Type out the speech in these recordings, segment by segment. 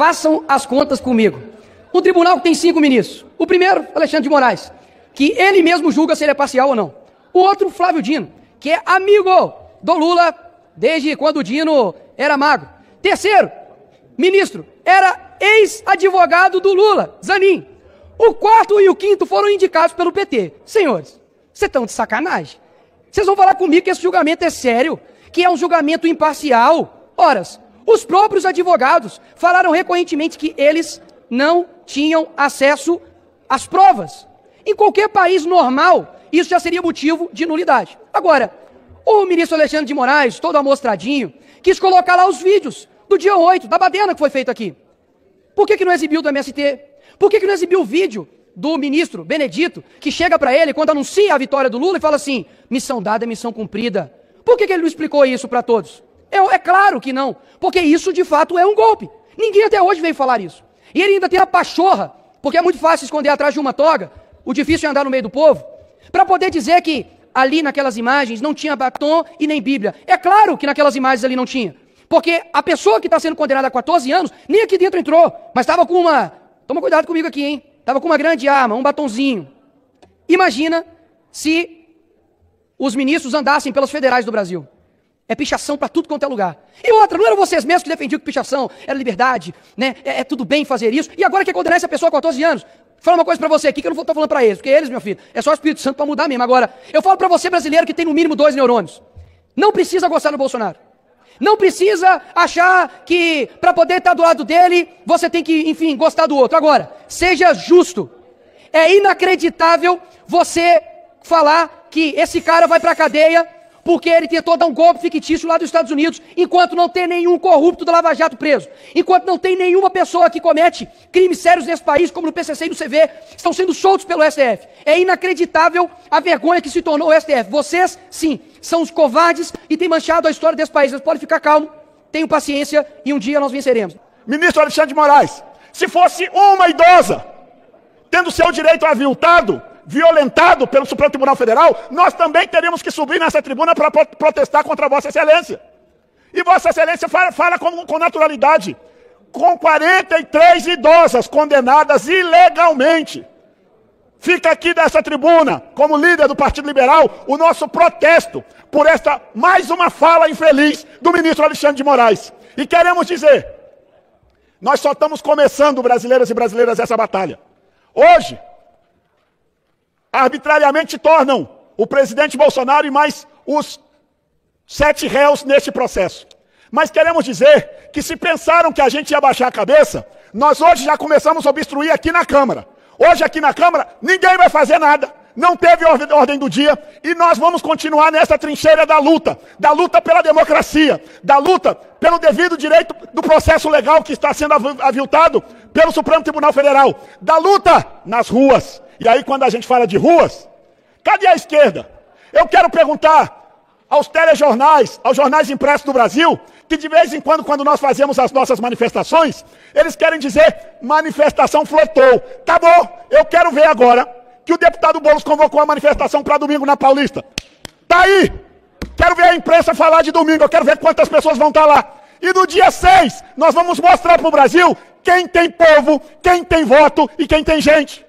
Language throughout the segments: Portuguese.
façam as contas comigo. Um tribunal que tem 5 ministros. O primeiro, Alexandre de Moraes, que ele mesmo julga se ele é parcial ou não. O outro, Flávio Dino, que é amigo do Lula desde quando o Dino era magro. Terceiro, ministro, era ex-advogado do Lula, Zanin. O quarto e o quinto foram indicados pelo PT. Senhores, vocês estão de sacanagem? Vocês vão falar comigo que esse julgamento é sério, que é um julgamento imparcial? Ora, os próprios advogados falaram recorrentemente que eles não tinham acesso às provas. Em qualquer país normal, isso já seria motivo de nulidade. Agora, o ministro Alexandre de Moraes, todo amostradinho, quis colocar lá os vídeos do dia 8, da baderna que foi feita aqui. Por que não exibiu do MST? Por que não exibiu o vídeo do ministro Benedito, que chega para ele quando anuncia a vitória do Lula e fala assim, missão dada é missão cumprida? Por que ele não explicou isso para todos? É claro que não, porque isso de fato é um golpe. Ninguém até hoje veio falar isso. E ele ainda tem a pachorra, porque é muito fácil esconder atrás de uma toga, o difícil é andar no meio do povo, para poder dizer que ali naquelas imagens não tinha batom e nem Bíblia. É claro que naquelas imagens ali não tinha, porque a pessoa que está sendo condenada a 14 anos, nem aqui dentro entrou, mas estava com uma... Toma cuidado comigo aqui, hein? Estava com uma grande arma, um batonzinho. Imagina se os ministros andassem pelas federais do Brasil. É pichação para tudo quanto é lugar. E outra, não eram vocês mesmos que defendiam que pichação era liberdade, né? É tudo bem fazer isso. E agora quer condenar essa pessoa a 14 anos. Vou falar uma coisa para você aqui que eu não estou falando para eles, porque eles, meu filho, é só o Espírito Santo para mudar mesmo. Agora, eu falo para você, brasileiro, que tem no mínimo 2 neurônios. Não precisa gostar do Bolsonaro. Não precisa achar que para poder estar do lado dele, você tem que, enfim, gostar do outro. Agora, seja justo. É inacreditável você falar que esse cara vai para a cadeia porque ele tentou dar um golpe fictício lá dos Estados Unidos, enquanto não tem nenhum corrupto da Lava Jato preso, enquanto não tem nenhuma pessoa que comete crimes sérios nesse país, como no PCC e no CV, estão sendo soltos pelo STF. É inacreditável a vergonha que se tornou o STF. Vocês, sim, são os covardes e têm manchado a história desse país. Mas podem ficar calmos, tenham paciência e um dia nós venceremos. Ministro Alexandre de Moraes, se fosse uma idosa tendo seu direito aviltado, violentado pelo Supremo Tribunal Federal, nós também teríamos que subir nessa tribuna para protestar contra Vossa Excelência. E Vossa Excelência fala com naturalidade, com 43 idosas condenadas ilegalmente. Fica aqui dessa tribuna, como líder do Partido Liberal, o nosso protesto por esta mais uma fala infeliz do ministro Alexandre de Moraes. E queremos dizer, nós só estamos começando, brasileiras e brasileiras, essa batalha. Hoje, arbitrariamente tornam o presidente Bolsonaro e mais os 7 réus neste processo. Mas queremos dizer que se pensaram que a gente ia baixar a cabeça, nós hoje já começamos a obstruir aqui na Câmara. Hoje aqui na Câmara ninguém vai fazer nada, não teve ordem do dia e nós vamos continuar nessa trincheira da luta pela democracia, da luta pelo devido direito do processo legal que está sendo aviltado pelo Supremo Tribunal Federal, da luta nas ruas. E aí, quando a gente fala de ruas, cadê a esquerda? Eu quero perguntar aos telejornais, aos jornais impressos do Brasil, que de vez em quando nós fazemos as nossas manifestações, eles querem dizer, manifestação flotou. Tá bom, eu quero ver agora que o deputado Boulos convocou a manifestação para domingo na Paulista. Tá aí! Quero ver a imprensa falar de domingo, eu quero ver quantas pessoas vão estar lá. E no dia 6, nós vamos mostrar para o Brasil quem tem povo, quem tem voto e quem tem gente.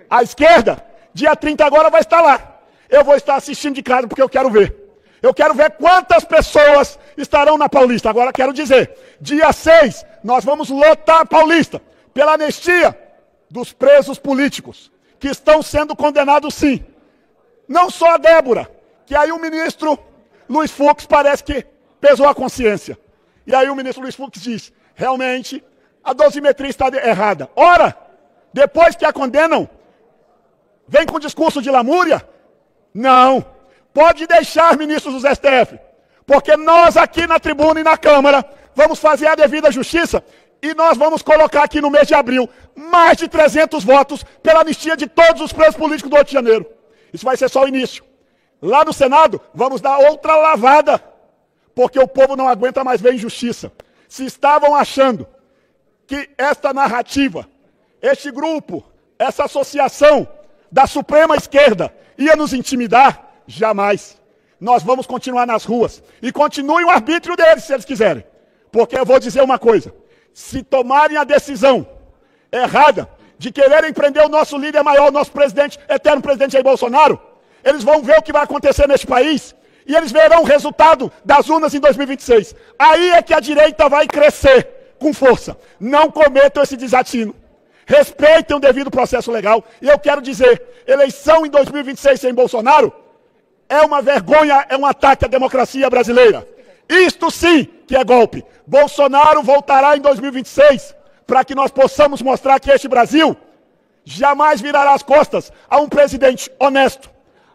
A esquerda, dia 30 agora vai estar lá. Eu vou estar assistindo de casa porque eu quero ver. Eu quero ver quantas pessoas estarão na Paulista. Agora quero dizer, dia 6 nós vamos lotar a Paulista pela anistia dos presos políticos, que estão sendo condenados sim. Não só a Débora, que aí o ministro Luiz Fux parece que pesou a consciência. E aí o ministro Luiz Fux diz, realmente, a dosimetria está errada. Ora, depois que a condenam, vem com discurso de lamúria? Não. Pode deixar, ministros do STF, porque nós aqui na tribuna e na Câmara vamos fazer a devida justiça e nós vamos colocar aqui no mês de abril mais de 300 votos pela anistia de todos os presos políticos do Rio de Janeiro. Isso vai ser só o início. Lá no Senado, vamos dar outra lavada, porque o povo não aguenta mais ver injustiça. Se estavam achando que esta narrativa, este grupo, essa associação da Suprema Esquerda ia nos intimidar, jamais. Nós vamos continuar nas ruas. E continue o arbítrio deles, se eles quiserem. Porque eu vou dizer uma coisa. se tomarem a decisão errada de quererem prender o nosso líder maior, o nosso presidente, eterno presidente Jair Bolsonaro, eles vão ver o que vai acontecer neste país e eles verão o resultado das urnas em 2026. Aí é que a direita vai crescer com força. Não cometam esse desatino. Respeitem o devido processo legal. E eu quero dizer, eleição em 2026 sem Bolsonaro é uma vergonha, é um ataque à democracia brasileira. Isto sim que é golpe. Bolsonaro voltará em 2026 para que nós possamos mostrar que este Brasil jamais virará as costas a um presidente honesto,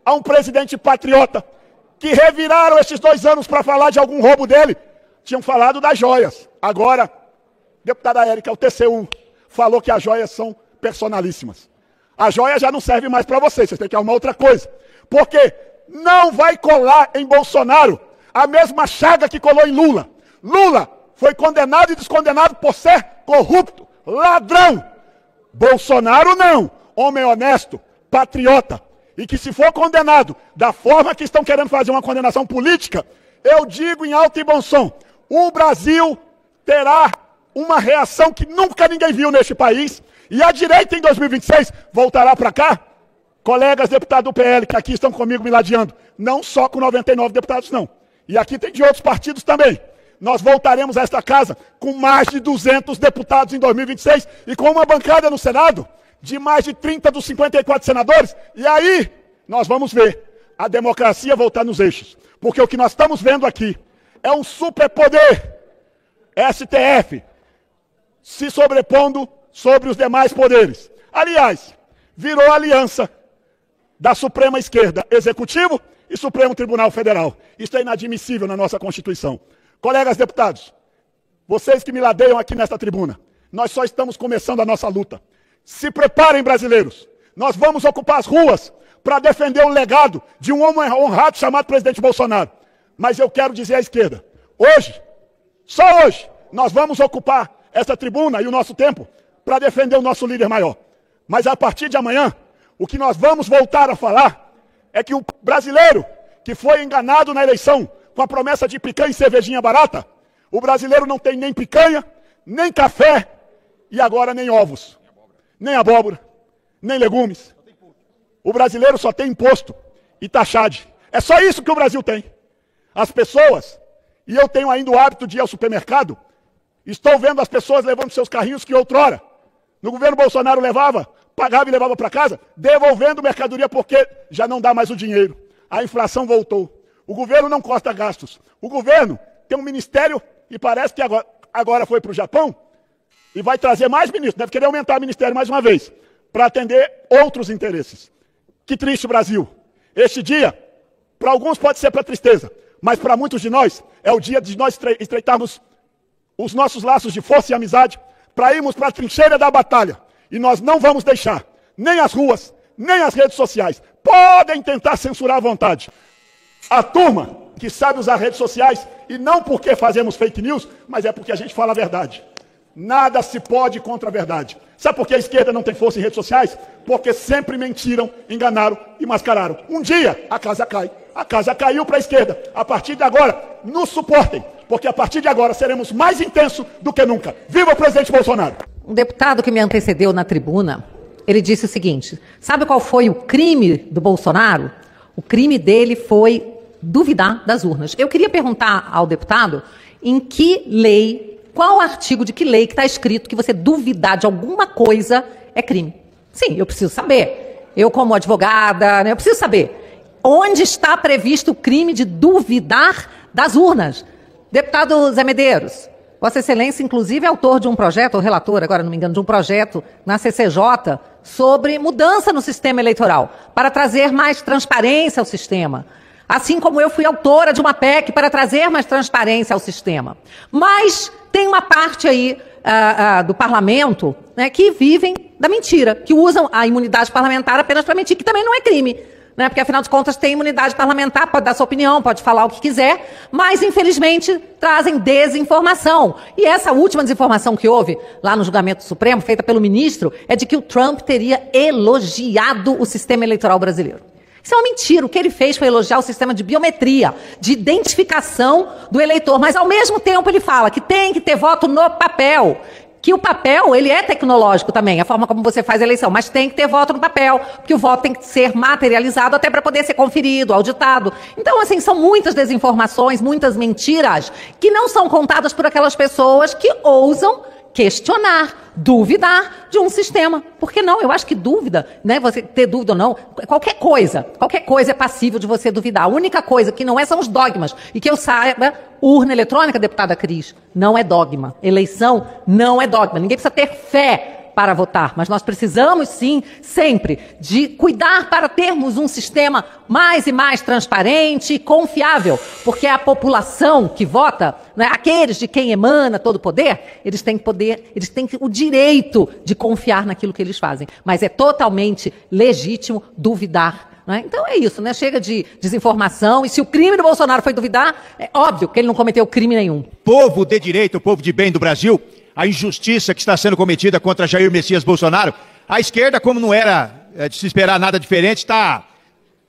a um presidente patriota, que reviraram estes 2 anos para falar de algum roubo dele. Tinham falado das joias. Agora, deputada Érica, o TCU falou que as joias são personalíssimas. A joia já não serve mais para vocês têm que arrumar outra coisa. Porque não vai colar em Bolsonaro a mesma chaga que colou em Lula. Lula foi condenado e descondenado por ser corrupto, ladrão. Bolsonaro não, homem honesto, patriota. E que se for condenado da forma que estão querendo fazer uma condenação política, eu digo em alto e bom som, o Brasil terá uma reação que nunca ninguém viu neste país, e a direita em 2026 voltará para cá. Colegas deputados do PL que aqui estão comigo me ladeando, não só com 99 deputados não, e aqui tem de outros partidos também. Nós voltaremos a esta casa com mais de 200 deputados em 2026 e com uma bancada no Senado de mais de 30 dos 54 senadores, e aí nós vamos ver a democracia voltar nos eixos. Porque o que nós estamos vendo aqui é um superpoder, STF, se sobrepondo sobre os demais poderes. Aliás, virou aliança da Suprema Esquerda, Executivo e Supremo Tribunal Federal. Isso é inadmissível na nossa Constituição. Colegas deputados, vocês que me ladeiam aqui nesta tribuna, nós só estamos começando a nossa luta. Se preparem, brasileiros. Nós vamos ocupar as ruas para defender o legado de um homem honrado chamado presidente Bolsonaro. Mas eu quero dizer à esquerda, hoje, só hoje, nós vamos ocupar essa tribuna e o nosso tempo para defender o nosso líder maior. Mas a partir de amanhã, o que nós vamos voltar a falar é que o brasileiro que foi enganado na eleição com a promessa de picanha e cervejinha barata, o brasileiro não tem nem picanha, nem café e agora nem ovos. Nem abóbora, nem legumes. O brasileiro só tem imposto e taxade. É só isso que o Brasil tem. As pessoas, e eu tenho ainda o hábito de ir ao supermercado, estou vendo as pessoas levando seus carrinhos que outrora, no governo Bolsonaro levava, pagava e levava para casa, devolvendo mercadoria porque já não dá mais o dinheiro. A inflação voltou. O governo não corta gastos. O governo tem um ministério, e parece que agora foi para o Japão, e vai trazer mais ministros, deve querer aumentar o ministério mais uma vez, para atender outros interesses. Que triste, Brasil. Este dia, para alguns pode ser para tristeza, mas para muitos de nós, é o dia de nós estreitarmos os nossos laços de força e amizade, para irmos para a trincheira da batalha. E nós não vamos deixar, nem as ruas, nem as redes sociais. Podem tentar censurar à vontade. A turma que sabe usar redes sociais, e não porque fazemos fake news, mas é porque a gente fala a verdade. Nada se pode contra a verdade. Sabe por que a esquerda não tem força em redes sociais? Porque sempre mentiram, enganaram e mascararam. Um dia a casa cai. A casa caiu para a esquerda. A partir de agora, nos suportem, porque a partir de agora seremos mais intensos do que nunca. Viva o presidente Bolsonaro! Um deputado que me antecedeu na tribuna, ele disse o seguinte: sabe qual foi o crime do Bolsonaro? O crime dele foi duvidar das urnas. Eu queria perguntar ao deputado em que lei, qual artigo de que lei que está escrito que você duvidar de alguma coisa é crime? Sim, eu preciso saber. Eu, como advogada, eu preciso saber. Onde está previsto o crime de duvidar das urnas? Deputado Zé Medeiros, Vossa Excelência, inclusive, é autor de um projeto, ou relator, agora não me engano, de um projeto na CCJ sobre mudança no sistema eleitoral, para trazer mais transparência ao sistema. Assim como eu fui autora de uma PEC para trazer mais transparência ao sistema. Mas tem uma parte aí do parlamento, né, que vivem da mentira, que usam a imunidade parlamentar apenas para mentir, que também não é crime. Né, porque, afinal de contas, tem imunidade parlamentar, pode dar sua opinião, pode falar o que quiser, mas, infelizmente, trazem desinformação. E essa última desinformação que houve lá no julgamento supremo, feita pelo ministro, é de que o Trump teria elogiado o sistema eleitoral brasileiro. Isso é uma mentira. O que ele fez foi elogiar o sistema de biometria, de identificação do eleitor. Mas, ao mesmo tempo, ele fala que tem que ter voto no papel. Que o papel, ele é tecnológico também, a forma como você faz a eleição. Mas tem que ter voto no papel, porque o voto tem que ser materializado até para poder ser conferido, auditado. Então, assim, são muitas desinformações, muitas mentiras, que não são contadas por aquelas pessoas que ousam questionar, duvidar de um sistema. Por que não? Eu acho que dúvida, né, você ter dúvida ou não, qualquer coisa é passível de você duvidar. A única coisa que não é são os dogmas. E que eu saiba, urna eletrônica, deputada Cris, não é dogma. Eleição não é dogma. Ninguém precisa ter fé para votar, mas nós precisamos sim, sempre, de cuidar para termos um sistema mais e mais transparente e confiável, porque a população que vota, né, aqueles de quem emana todo o poder, eles têm o direito de confiar naquilo que eles fazem, mas é totalmente legítimo duvidar. Né? Então é isso, né? Chega de desinformação, e se o crime do Bolsonaro foi duvidar, é óbvio que ele não cometeu crime nenhum. Povo de direito, o povo de bem do Brasil, a injustiça que está sendo cometida contra Jair Messias Bolsonaro, a esquerda, como não era de se esperar nada diferente, está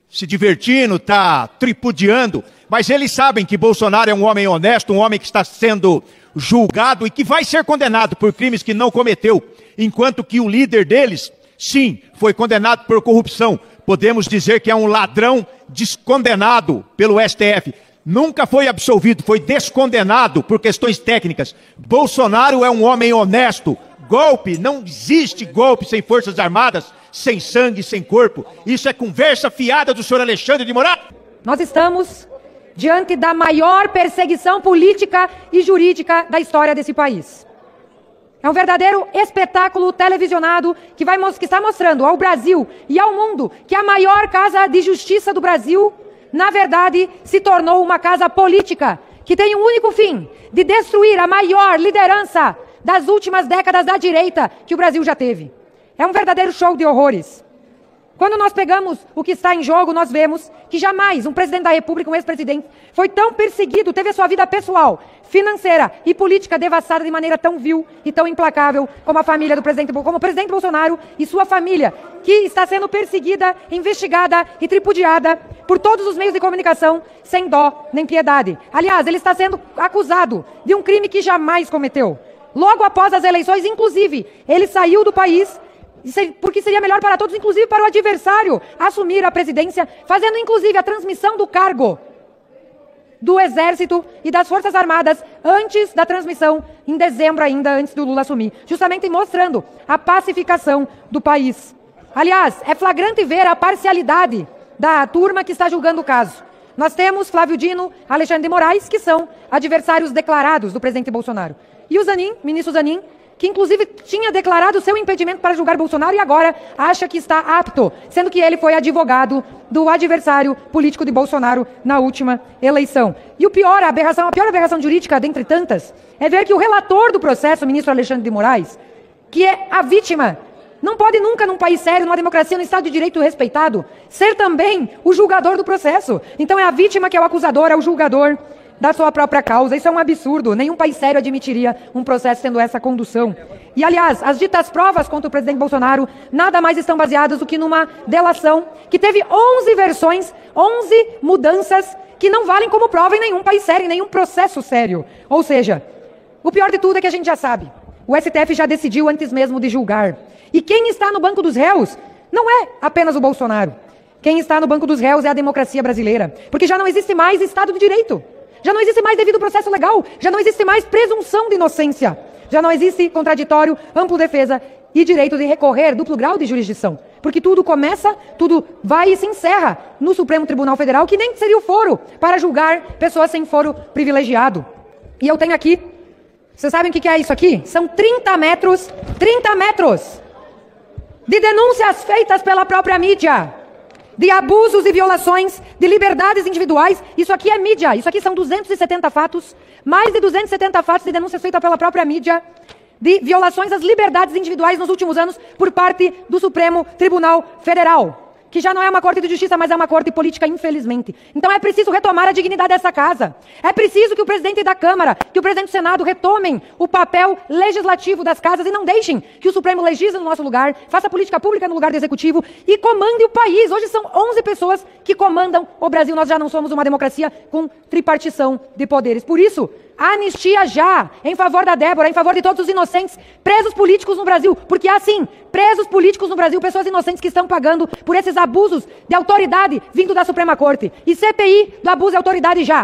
se divertindo, está tripudiando, mas eles sabem que Bolsonaro é um homem honesto, um homem que está sendo julgado e que vai ser condenado por crimes que não cometeu, enquanto que o líder deles, sim, foi condenado por corrupção. Podemos dizer que é um ladrão descondenado pelo STF. Nunca foi absolvido, foi descondenado por questões técnicas. Bolsonaro é um homem honesto. Golpe, não existe golpe sem forças armadas, sem sangue, sem corpo. Isso é conversa fiada do senhor Alexandre de Moraes. Nós estamos diante da maior perseguição política e jurídica da história desse país. É um verdadeiro espetáculo televisionado que está mostrando ao Brasil e ao mundo que a maior casa de justiça do Brasil, na verdade, se tornou uma casa política, que tem um único fim, de destruir a maior liderança das últimas décadas da direita que o Brasil já teve. É um verdadeiro show de horrores. Quando nós pegamos o que está em jogo, nós vemos que jamais um presidente da República, um ex-presidente, foi tão perseguido, teve a sua vida pessoal, financeira e política devassada de maneira tão vil e tão implacável como a família do presidente, como o presidente Bolsonaro e sua família, que está sendo perseguida, investigada e tripudiada por todos os meios de comunicação, sem dó nem piedade. Aliás, ele está sendo acusado de um crime que jamais cometeu. Logo após as eleições, inclusive, ele saiu do país porque seria melhor para todos, inclusive para o adversário, assumir a presidência, fazendo inclusive a transmissão do cargo do Exército e das Forças Armadas antes da transmissão, em dezembro ainda, antes do Lula assumir, justamente mostrando a pacificação do país. Aliás, é flagrante ver a parcialidade da turma que está julgando o caso. Nós temos Flávio Dino, Alexandre de Moraes, que são adversários declarados do presidente Bolsonaro. E o Zanin, ministro Zanin, que inclusive tinha declarado seu impedimento para julgar Bolsonaro e agora acha que está apto, sendo que ele foi advogado do adversário político de Bolsonaro na última eleição. E a pior aberração jurídica, dentre tantas, é ver que o relator do processo, o ministro Alexandre de Moraes, que é a vítima, não pode nunca, num país sério, numa democracia, num Estado de Direito respeitado, ser também o julgador do processo. Então é a vítima que é o acusador, é o julgador da sua própria causa. Isso é um absurdo. Nenhum país sério admitiria um processo tendo essa condução. E, aliás, as ditas provas contra o presidente Bolsonaro nada mais estão baseadas do que numa delação que teve 11 versões, 11 mudanças que não valem como prova em nenhum país sério, em nenhum processo sério. Ou seja, o pior de tudo é que a gente já sabe. O STF já decidiu antes mesmo de julgar. E quem está no banco dos réus não é apenas o Bolsonaro. Quem está no banco dos réus é a democracia brasileira. Porque já não existe mais Estado de Direito. Já não existe mais devido processo legal, já não existe mais presunção de inocência, já não existe contraditório, ampla defesa e direito de recorrer, duplo grau de jurisdição. Porque tudo começa, tudo vai e se encerra no Supremo Tribunal Federal, que nem seria o foro para julgar pessoas sem foro privilegiado. E eu tenho aqui, vocês sabem o que é isso aqui? São 30 metros de denúncias feitas pela própria mídia, de abusos e violações de liberdades individuais. Isso aqui é mídia, isso aqui são 270 fatos, mais de 270 fatos de denúncias feitas pela própria mídia, de violações às liberdades individuais nos últimos anos por parte do Supremo Tribunal Federal. que já não é uma corte de justiça, mas é uma corte política, infelizmente. Então é preciso retomar a dignidade dessa casa. É preciso que o presidente da Câmara, que o presidente do Senado retomem o papel legislativo das casas e não deixem que o Supremo legisle no nosso lugar, faça política pública no lugar do Executivo e comande o país. Hoje são 11 pessoas que comandam o Brasil. Nós já não somos uma democracia com tripartição de poderes. Por isso, anistia já, em favor da Débora, em favor de todos os inocentes, presos políticos no Brasil, porque há sim, presos políticos no Brasil, pessoas inocentes que estão pagando por esses abusos de autoridade vindo da Suprema Corte. E CPI do abuso de autoridade já.